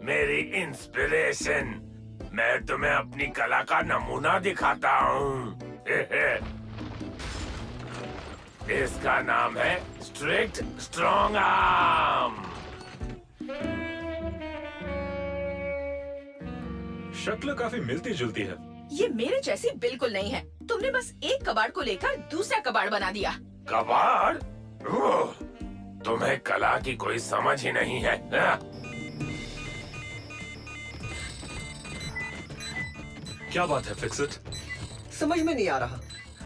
मेरी इंस्पिरेशन। मैं तुम्हें अपनी कला का नमूना दिखाता हूँ। इसका नाम है स्ट्रिक्ट स्ट्रॉन्ग आर्म। शक्ल काफी मिलती जुलती है। ये मेरे जैसी बिल्कुल नहीं है। तुमने बस एक कबाड़ को लेकर दूसरा कबाड़ बना दिया। कबाड़? ओह, तुम्हें कला की कोई समझ ही नहीं है। क्या बात है फिक्स इट? समझ में नहीं आ रहा।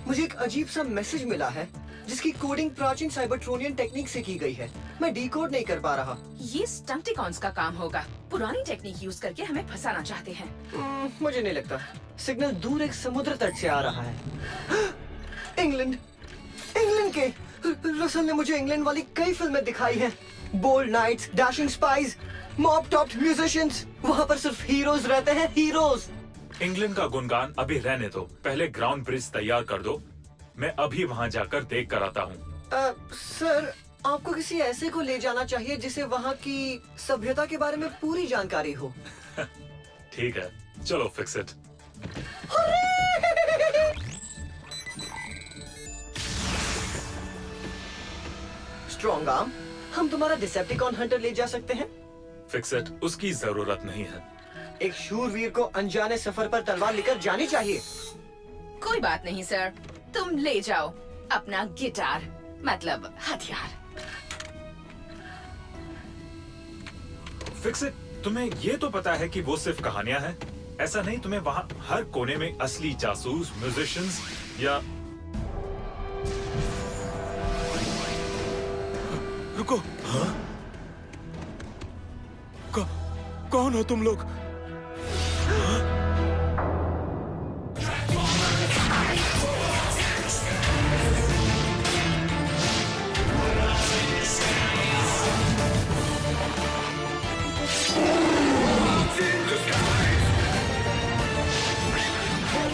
मुझे एक अजीब सा मैसेज मिला है जिसकी कोडिंग प्राचीन साइबरट्रोनियन टेक्निक से की गई है। मैं डिकोड नहीं कर पा रहा। ये स्टंटिकॉन्स का काम होगा। पुरानी टेक्निक यूज करके हमें फंसाना चाहते हैं। मुझे नहीं लगता। सिग्नल दूर एक समुद्र तट से आ रहा है। इंग्लैंड, इंग्लैंड के रसल ने मुझे इंग्लैंड वाली कई फिल्में दिखाई हैं। Bold knights, dashing spies, mop topped musicians. वहाँ पर सिर्फ हीरोज रहते हैं, हीरोज। इंग्लैंड का गुणगान अभी रहने दो। पहले ग्राउंड ब्रिज तैयार कर दो। मैं अभी वहाँ जाकर देख कर आता हूँ। सर, आपको किसी ऐसे को ले जाना चाहिए जिसे वहाँ की सभ्यता के बारे में पूरी जानकारी हो। ठीक है, चलो फिक्स इट। स्ट्रॉन्ग आर्म, हम तुम्हारा डिसेप्टिकॉन हंटर ले जा सकते हैं। फिक्स इट, उसकी जरूरत नहीं है। एक शूरवीर को अनजाने सफर पर तलवार लेकर जानी चाहिए। कोई बात नहीं सर, तुम ले जाओ अपना गिटार, मतलब हथियार। फिक्स इट, तुम्हें ये तो पता है कि वो सिर्फ कहानियां हैं। ऐसा नहीं, तुम्हें वहाँ हर कोने में असली जासूस, म्यूजिशियंस या रुको। हाँ? कौन हो तुम लोग?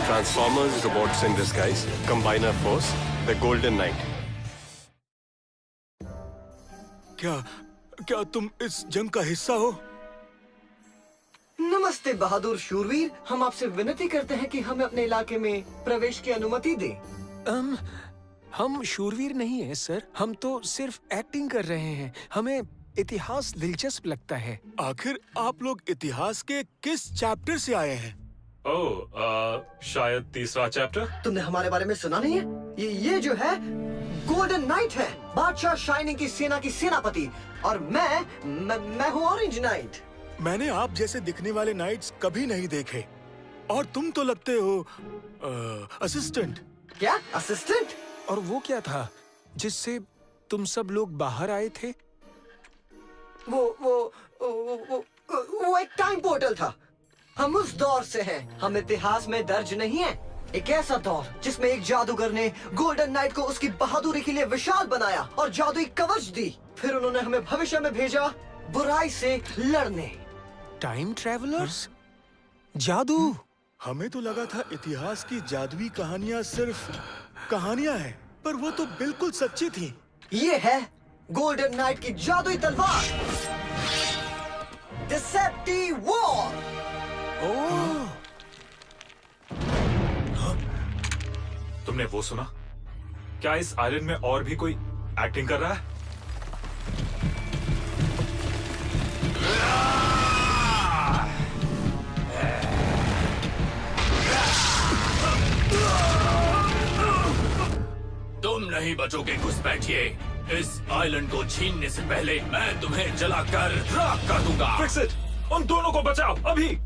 Transformers robots in disguise, Combiner Force, the Golden Knight. क्या तुम इस जंग का हिस्सा हो? नमस्ते बहादुर शूरवीर, हम आपसे विनती करते हैं कि हमें अपने इलाके में प्रवेश की अनुमति दें। हम शूरवीर नहीं हैं सर, हम तो सिर्फ एक्टिंग कर रहे हैं। हमें इतिहास दिलचस्प लगता है। आखिर आप लोग इतिहास के किस चैप्टर से आए हैं? शायद तीसरा चैप्टर। तुमने हमारे बारे में सुना नहीं है? ये जो है गोल्डन नाइट है, बादशाह शाइनिंग की सेना की सेनापति। और मैं हूँ ऑरेंज नाइट। मैंने आप जैसे दिखने वाले नाइट्स कभी नहीं देखे। और तुम तो लगते हो असिस्टेंट। क्या असिस्टेंट? और वो क्या था जिससे तुम सब लोग बाहर आए थे? वो एक टाइम पोर्टल था। हम उस दौर से हैं। हम इतिहास में दर्ज नहीं है। एक ऐसा दौर जिसमें एक जादूगर ने गोल्डन नाइट को उसकी बहादुरी के लिए विशाल बनाया और जादुई कवच दी। फिर उन्होंने हमें भविष्य में भेजा बुराई से लड़ने। Time travellers? जादू? हमें तो लगा था इतिहास की जादुई कहानियां सिर्फ कहानियां हैं, पर वो तो बिल्कुल सच्ची थी। ये है गोल्डन नाइट की जादुई तलवार, डिसेप्टिव वॉर। ओह, तुमने वो सुना? क्या इस आइलैंड में और भी कोई एक्टिंग कर रहा है? तुम नहीं बचोगे, घुसपैठिए। इस आइलैंड को छीनने से पहले मैं तुम्हें जलाकर राख कर दूंगा। फिक्स इट, उन दोनों को बचाओ अभी।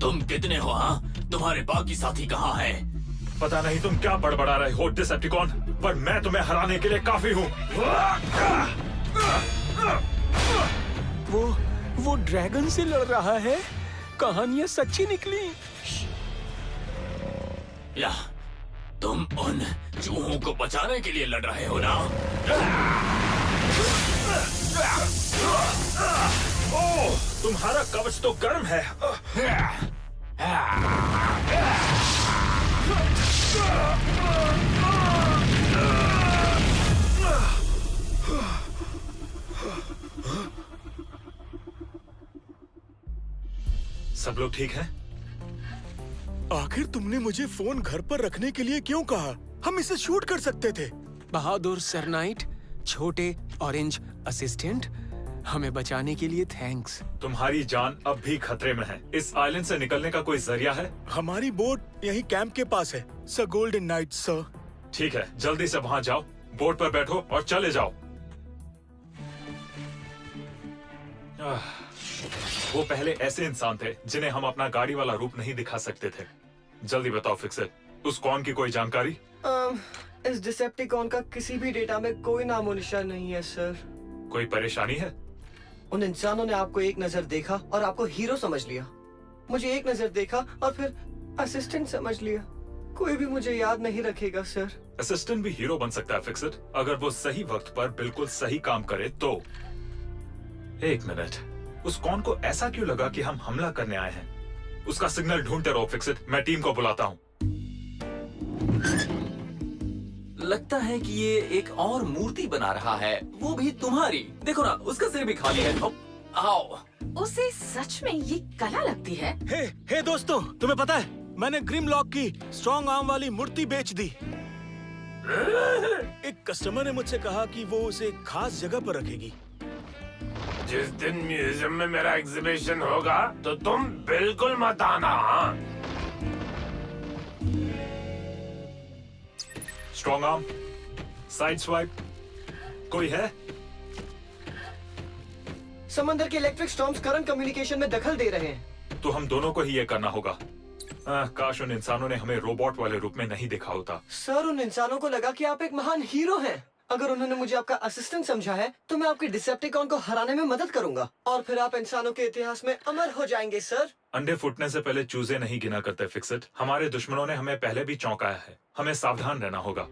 तुम कितने हो? हाँ, तुम्हारे बाकी साथी कहाँ हैं? पता नहीं तुम क्या बड़बड़ा रहे हो डिसेप्टिकॉन, पर मैं तुम्हें हराने के लिए काफी हूँ। वो ड्रैगन से लड़ रहा है। कहानियां सच्ची निकली। या तुम उन चूहों को बचाने के लिए लड़ रहे हो ना? ओह, तुम्हारा कवच तो गर्म है। सब लोग ठीक हैं? आखिर तुमने मुझे फोन घर पर रखने के लिए क्यों कहा? हम इसे शूट कर सकते थे। बहादुर सर नाइट, छोटे ऑरेंज असिस्टेंट, हमें बचाने के लिए थैंक्स। तुम्हारी जान अब भी खतरे में है। इस आइलैंड से निकलने का कोई जरिया है? हमारी बोट यही कैंप के पास है, सर गोल्डन नाइट सर। ठीक है, जल्दी से वहाँ जाओ, बोट पर बैठो और चले जाओ। वो पहले ऐसे इंसान थे जिन्हें हम अपना गाड़ी वाला रूप नहीं दिखा सकते थे। जल्दी बताओ फिक्सर, उस कौन की कोई जानकारी? इस डिसेप्टिकॉन का किसी भी डेटा में कोई नामो निशान नहीं है सर। कोई परेशानी है? उन इंसानों ने आपको एक नजर देखा और आपको हीरो समझ लिया। मुझे एक नजर देखा और फिर असिस्टेंट समझ लिया। कोई भी मुझे याद नहीं रखेगा सर। असिस्टेंट भी हीरो बन सकता है फिक्सर, अगर वो सही वक्त पर बिल्कुल सही काम करे तो। एक मिनट, उस कौन को ऐसा क्यों लगा कि हम हमला करने आए हैं? उसका सिग्नल ढूंढते रहो फिक्सर, मैं टीम को बुलाता हूँ। लगता है कि ये एक और मूर्ति बना रहा है, वो भी तुम्हारी। देखो ना, उसका सिर भी खाली है। आओ। उसे सच में ये कला लगती है? हे दोस्तों, तुम्हें पता है मैंने ग्रिमलॉक की स्ट्रॉन्ग आर्म वाली मूर्ति बेच दी। एक कस्टमर ने मुझसे कहा कि वो उसे खास जगह पर रखेगी। जिस दिन म्यूजियम में मेरा एग्जीबिशन होगा तो तुम बिल्कुल मत आना। स्ट्रॉन्ग आर्म, साइड स्वाइप, कोई है? समंदर के इलेक्ट्रिक स्टॉर्म्स करंट कम्युनिकेशन में दखल दे रहे हैं। तो हम दोनों को ही ये करना होगा। काश उन इंसानों ने हमें रोबोट वाले रूप में नहीं देखा होता। सर, उन इंसानों को लगा कि आप एक महान हीरो हैं। अगर उन्होंने मुझे आपका असिस्टेंट समझा है तो मैं आपके डिसेप्टिकॉन को हराने में मदद करूंगा और फिर आप इंसानों के इतिहास में अमर हो जाएंगे सर। अंडे फूटने से पहले चूजे नहीं गिना करते फिक्सर। हमारे दुश्मनों ने हमें पहले भी चौंकाया है, हमें सावधान रहना होगा।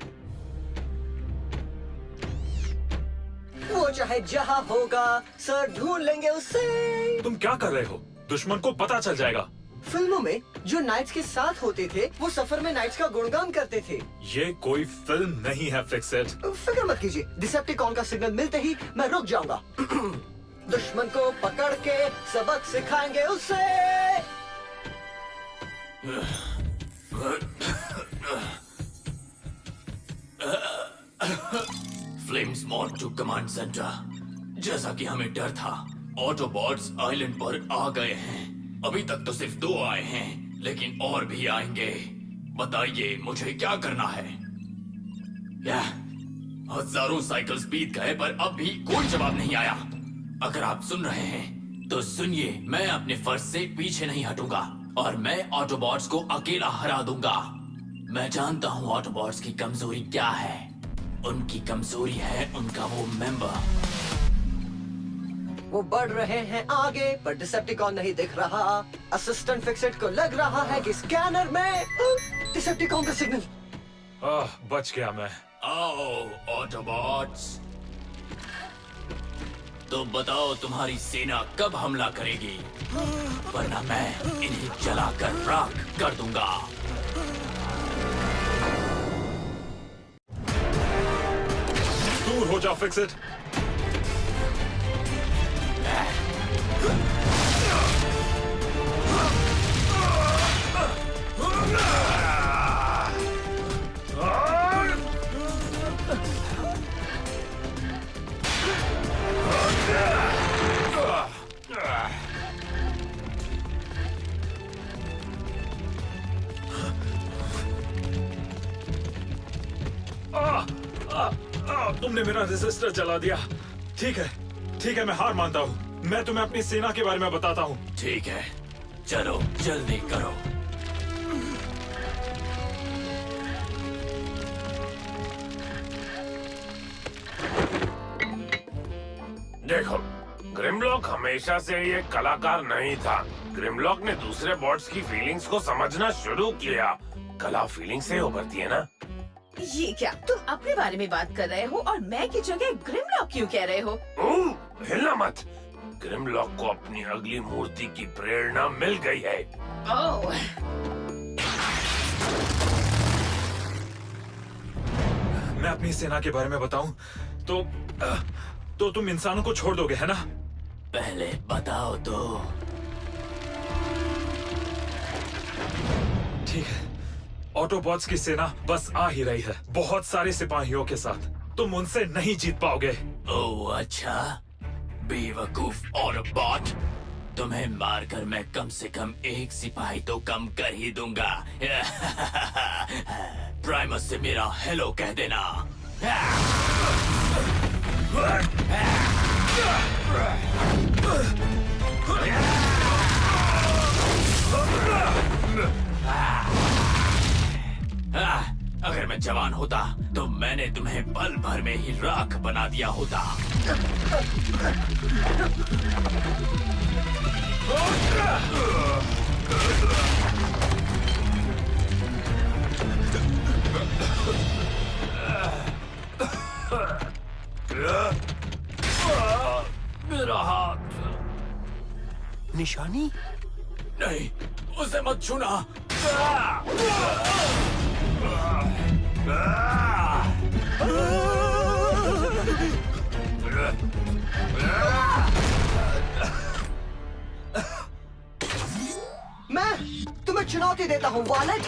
वो चाहे जहाँ होगा सर, ढूंढ लेंगे उसे। तुम क्या कर रहे हो? दुश्मन को पता चल जाएगा। फिल्मों में जो नाइट्स के साथ होते थे वो सफर में नाइट्स का गुणगान करते थे। ये कोई फिल्म नहीं है फिक्सर। फिक्र मत कीजिए, डिसेप्टिकॉन का सिग्नल मिलते ही मैं रुक जाऊंगा। दुश्मन को पकड़ के सबक सिखाएंगे उसे। Flames morph to command centre. जैसा कि हमें डर था, ऑटोबॉट्स आइलैंड पर आ गए हैं। अभी तक तो सिर्फ 2 आए हैं, लेकिन और भी आएंगे। बताइए मुझे क्या करना है? हजारों साइकिल्स बीत गए पर अब भी कोई जवाब नहीं आया। अगर आप सुन रहे हैं तो सुनिए, मैं अपने फर्ज से पीछे नहीं हटूंगा और मैं ऑटोबॉट्स को अकेला हरा दूंगा। मैं जानता हूँ ऑटोबॉट्स की कमजोरी क्या है। उनकी कमजोरी है उनका वो मेंबर। वो बढ़ रहे हैं आगे पर डिसेप्टिकॉन नहीं दिख रहा। असिस्टेंट फिक्सेट को लग रहा है कि स्कैनर में डिसेप्टिकॉन का सिग्नल। बच गया मैं। आओ ऑटोबॉट्स, तो बताओ तुम्हारी सेना कब हमला करेगी, वरना मैं इन्हें जलाकर राख कर दूंगा। दूर हो जाओ फिक्सर। तुमने मेरा रेजिस्टर जला दिया। ठीक है, मैं हार मानता हूँ। मैं तुम्हें अपनी सेना के बारे में बताता हूँ। ठीक है, चलो जल्दी करो। देखो, ग्रिमलॉक हमेशा से ये कलाकार नहीं था। ग्रिमलॉक ने दूसरे बॉट्स की फीलिंग्स को समझना शुरू किया। कला फीलिंग से उभरती है ना। ये क्या, तुम अपने बारे में बात कर रहे हो और मैं की जगह ग्रिमलॉक क्यों कह रहे हो? हिलना मत। ग्रिमलॉक को अपनी अगली मूर्ति की प्रेरणा मिल गई है। ओह, मैं अपनी सेना के बारे में बताऊं तो तुम इंसानों को छोड़ दोगे, है ना? पहले बताओ तो। ठीक है। ऑटोबॉट्स की सेना बस आ ही रही है, बहुत सारे सिपाहियों के साथ। तुम उनसे नहीं जीत पाओगे। ओह अच्छा, बेवकूफ ऑटोबॉट, तुम्हें मारकर मैं कम से कम एक सिपाही तो कम कर ही दूंगा। प्राइमस से मेरा हेलो कह देना। अगर मैं जवान होता तो मैंने तुम्हें पल भर में ही राख बना दिया होता। मेरा हाथ। निशानी? नहीं, उसे मत छूना। मैं तुम्हें चुनौती देता हूँ वॉलेट।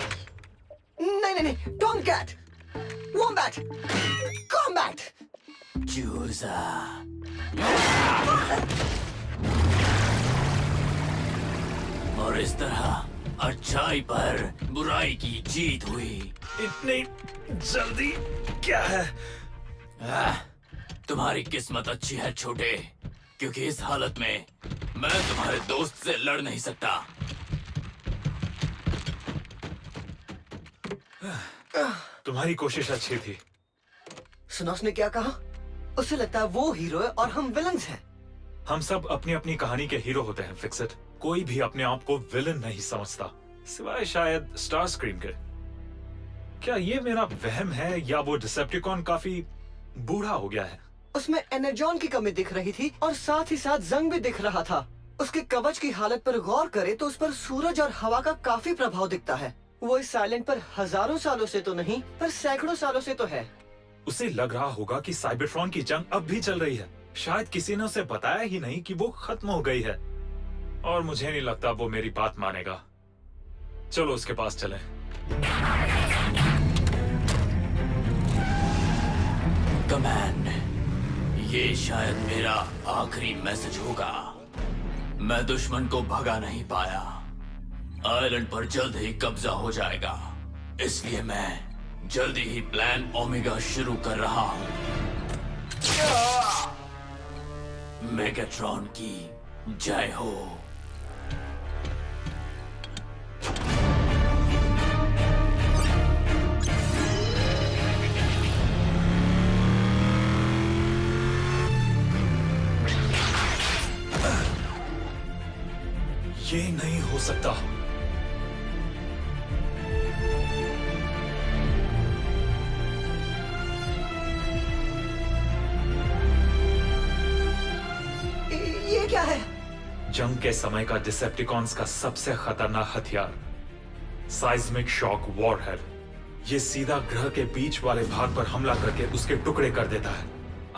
नहीं, टॉमकैट, वॉम्बैट, कॉम्बैट। चूजा। और इस तरह अच्छाई पर बुराई की जीत हुई। इतनी जल्दी क्या है? तुम्हारी किस्मत अच्छी है छोटे, क्योंकि इस हालत में मैं तुम्हारे दोस्त से लड़ नहीं सकता। तुम्हारी कोशिश अच्छी थी। सुना उसने क्या कहा? उसे लगता है वो हीरो है और हम विलन्स हैं। हम सब अपनी अपनी कहानी के हीरो होते हैं, फिक्स इट। कोई भी अपने आप को विलन नहीं समझता, सिवाय शायद स्टार स्क्रीन के। क्या ये मेरा वहम है या वो डिसेप्टिकॉन काफी बूढ़ा हो गया है? उसमें एनर्जॉन की कमी दिख रही थी और साथ ही साथ जंग भी दिख रहा था। उसके कवच की हालत पर गौर करे तो उस पर सूरज और हवा का काफी प्रभाव दिखता है। वो इस साइलेंट पर हजारों सालों से तो नहीं, पर सैकड़ों सालों से तो है। उसे लग रहा होगा कि साइबरट्रॉन की जंग अब भी चल रही है। शायद किसी ने उसे बताया ही नहीं कि वो खत्म हो गई है, और मुझे नहीं लगता वो मेरी बात मानेगा। चलो उसके पास चलें। कमांड, ये शायद मेरा आखिरी मैसेज होगा। मैं दुश्मन को भगा नहीं पाया। आइलैंड पर जल्द ही कब्जा हो जाएगा, इसलिए मैं जल्दी ही प्लान ओमेगा शुरू कर रहा हूं। मेगाट्रॉन की जय हो। ये नहीं हो सकता। ये क्या है? जंग के समय का डिसेप्टिकॉन्स का सबसे खतरनाक हथियार, साइज्मिक शॉक वॉरहेड। ये सीधा ग्रह के बीच वाले भाग पर हमला करके उसके टुकड़े कर देता है।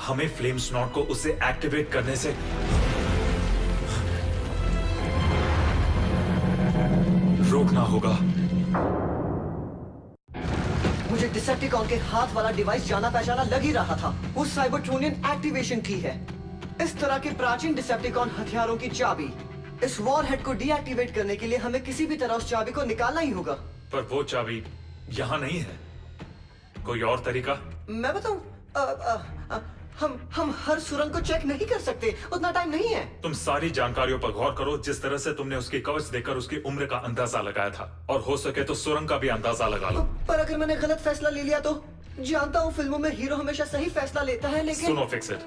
हमें फ्लेम स्नॉट को उसे एक्टिवेट करने से रोकना होगा। मुझे डिसेप्टिकॉन के हाथ वाला डिवाइस जाना पहचाना लग ही रहा था। वो साइबरट्रोनियन एक्टिवेशन की है। इस तरह के प्राचीन डिसेप्टिकॉन हथियारों की चाबी। इस वॉरहेड को डीएक्टिवेट करने के लिए हमें किसी भी तरह उस चाबी को निकालना ही होगा। पर वो चाबी यहाँ नहीं है। कोई और तरीका? मैं बताऊं? हम हर सुरंग को चेक नहीं कर सकते, उतना टाइम नहीं है। तुम सारी जानकारियों पर गौर करो। जिस तरह से तुमने उसकी कवच देखकर उसकी उम्र का अंदाजा लगाया था, और हो सके तो सुरंग का भी अंदाजा लगा लो। पर अगर मैंने गलत फैसला ले लिया तो? जानता हूँ फिल्मों में हीरो हमेशा सही फैसला लेता है, लेकिन सुनो फिक्स इट,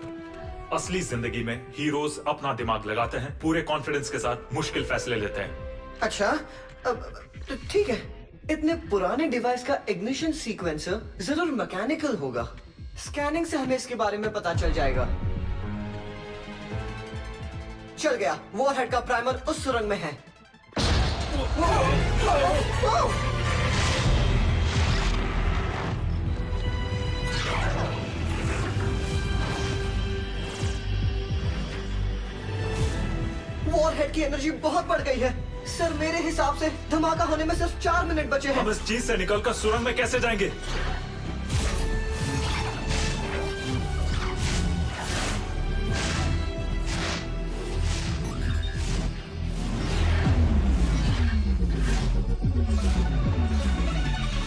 असली जिंदगी में हीरोज अपना दिमाग लगाते हैं, पूरे कॉन्फिडेंस के साथ मुश्किल फैसले लेते हैं। अच्छा, तो ठीक है। इतने पुराने डिवाइस का इग्निशन सीक्वेंसर जरूर मैकेनिकल होगा। स्कैनिंग से हमें इसके बारे में पता चल जाएगा। चल गया। वॉरहेड का प्राइमर उस सुरंग में है। वॉरहेड की एनर्जी बहुत बढ़ गई है। सर मेरे हिसाब से धमाका होने में सिर्फ 4 मिनट बचे हैं। हम इस चीज से निकलकर सुरंग में कैसे जाएंगे?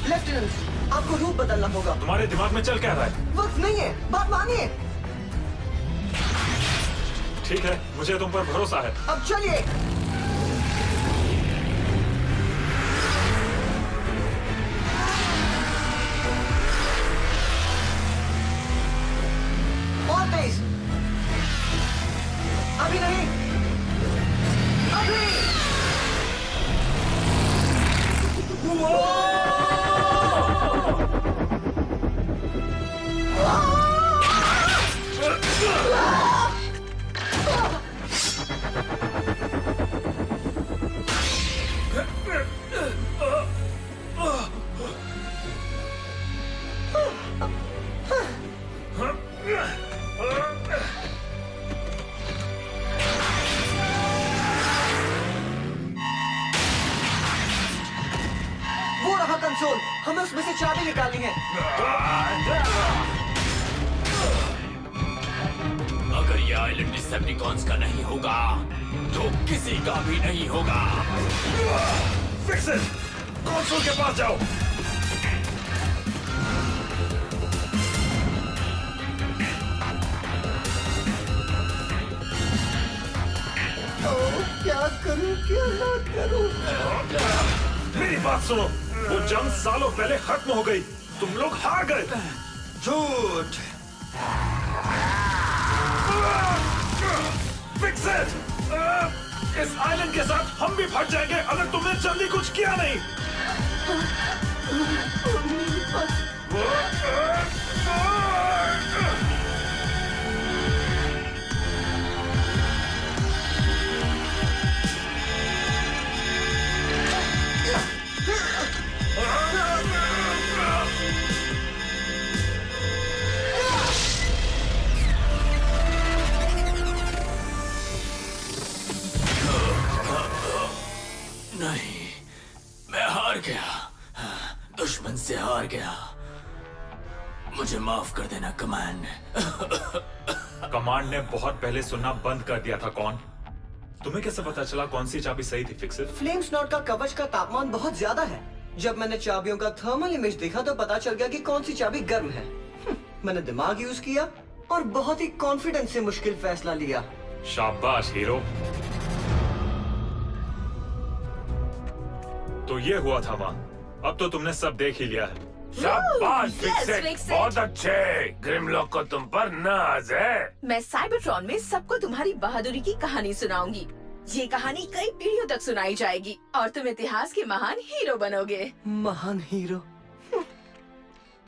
लेफ्टिनेंट, आपको रूट बदलना होगा। तुम्हारे दिमाग में चल क्या रहा है? वक्त नहीं है, बात मानिए। ठीक है, मुझे तुम पर भरोसा है। अब चलिए। और तेज। अभी नहीं, अभी। वो रहा कंसोल, हमें उसमें से चाबी निकालनी है। अगर ये आइलैंड डिसेप्टिकॉन्स का नहीं होगा तो किसी का भी नहीं होगा। Fix it! कंसोल के पास जाओ। क्या करूं, क्या ना करूं? मेरी बात सुनो, वो जंग सालों पहले खत्म हो गई। तुम लोग हार गए। झूठ। Fix it! इस आइलैंड के साथ हम भी फट जाएंगे अगर तुमने जल्दी कुछ किया नहीं। नहीं, मैं हार गया। दुश्मन से हार गया। मुझे माफ कर देना कमांड। कमांड ने बहुत पहले सुनना बंद कर दिया था। कौन? तुम्हें कैसे पता चला कौन सी चाबी सही थी? Fix it. फ्लेम स्नॉट का कवच का तापमान बहुत ज्यादा है। जब मैंने चाबियों का थर्मल इमेज देखा तो पता चल गया कि कौन सी चाबी गर्म है। मैंने दिमाग यूज किया और बहुत ही कॉन्फिडेंस से मुश्किल फैसला लिया। शाबाश हीरो। तो ये हुआ था माँ। अब तो तुमने सब देख ही लिया है। शाबाश yes, फिक्सेट, फिक्सेट। बहुत अच्छे। ग्रिमलॉक को तुम पर नाज है। मैं साइबरट्रॉन में सबको तुम्हारी बहादुरी की कहानी सुनाऊंगी। ये कहानी कई पीढ़ियों तक सुनाई जाएगी और तुम इतिहास के महान हीरो बनोगे। महान हीरो?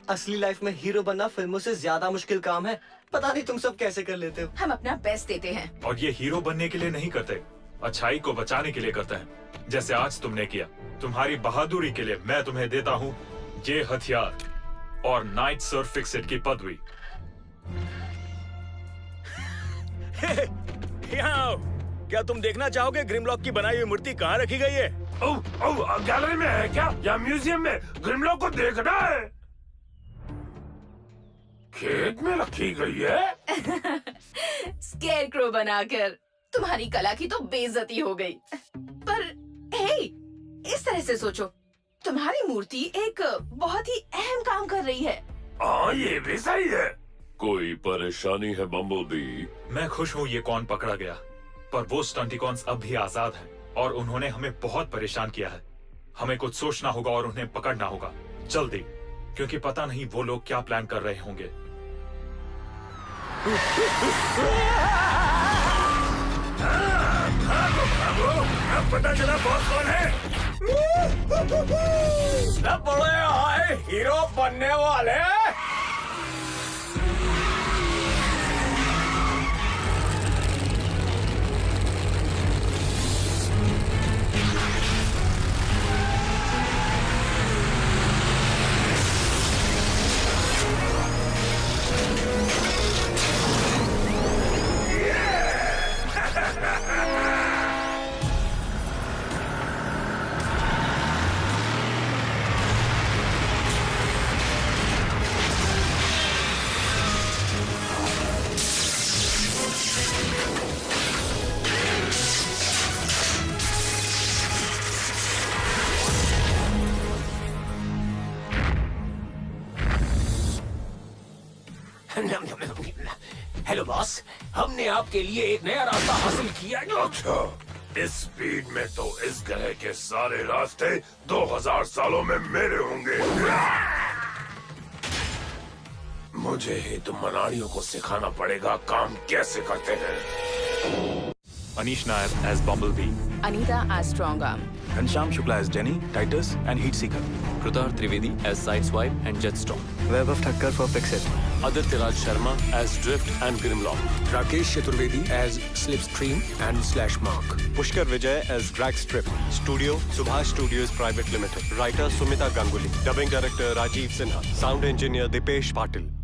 असली लाइफ में हीरो बनना फिल्मों से ज्यादा मुश्किल काम है। पता नहीं तुम सब कैसे कर लेते हो। हम अपना बेस्ट देते हैं। और ये हीरो बनने के लिए नहीं करते, अच्छाई को बचाने के लिए करते हैं, जैसे आज तुमने किया। तुम्हारी बहादुरी के लिए मैं तुम्हें देता हूँ ये हथियार और नाइट सर फिक्सेट की पदवी। यहाँ आओ। क्या तुम देखना चाहोगे ग्रिमलॉक की बनाई हुई मूर्ति कहाँ रखी गई है? ओह, गैलरी में है क्या या म्यूजियम में? ग्रिमलॉक को देखना है। खेत में रखी गई है। स्केरक्रो बनाकर तुम्हारी कला की तो बेइज्जती हो गई। पर हे, इस तरह से सोचो, तुम्हारी मूर्ति एक बहुत ही अहम काम कर रही है। हाँ, ये भी सही है। कोई परेशानी है बम्बलबी? मैं खुश हूँ ये कौन पकड़ा गया, पर वो स्टंटिकॉन्स अब भी आजाद हैं और उन्होंने हमें बहुत परेशान किया है। हमें कुछ सोचना होगा और उन्हें पकड़ना होगा जल्दी, क्योंकि पता नहीं वो लोग क्या प्लान कर रहे होंगे। अब पता चला बॉस कौन है। बड़े आए हीरो बनने वाले। हेलो बॉस, हमने आपके लिए एक नया रास्ता हासिल किया। अच्छा, इस स्पीड में तो इस ग्रह के सारे रास्ते 2000 सालों में मेरे होंगे। मुझे ही तुम मनाड़ियों को सिखाना पड़ेगा काम कैसे करते हैं। Anish Nair as Bumblebee. Anita as Strong Arm. Ghanshyam Shukla as Jenny, Titus and Heat Seeker. Krutar Trivedi as Sideswipe and Jetstorm. Web of Thakkar for Fix-It. Aditya Raj Sharma as Drift and Grimlock. Rakesh Chaturvedi as Slipstream and Slashmark. Pushkar Vijay as Dragstrip. Studio Subhash Studios Private Limited. Writer Sumita Ganguly. Dubbing Director Rajiv Sinha. Sound Engineer Dipesh Patil.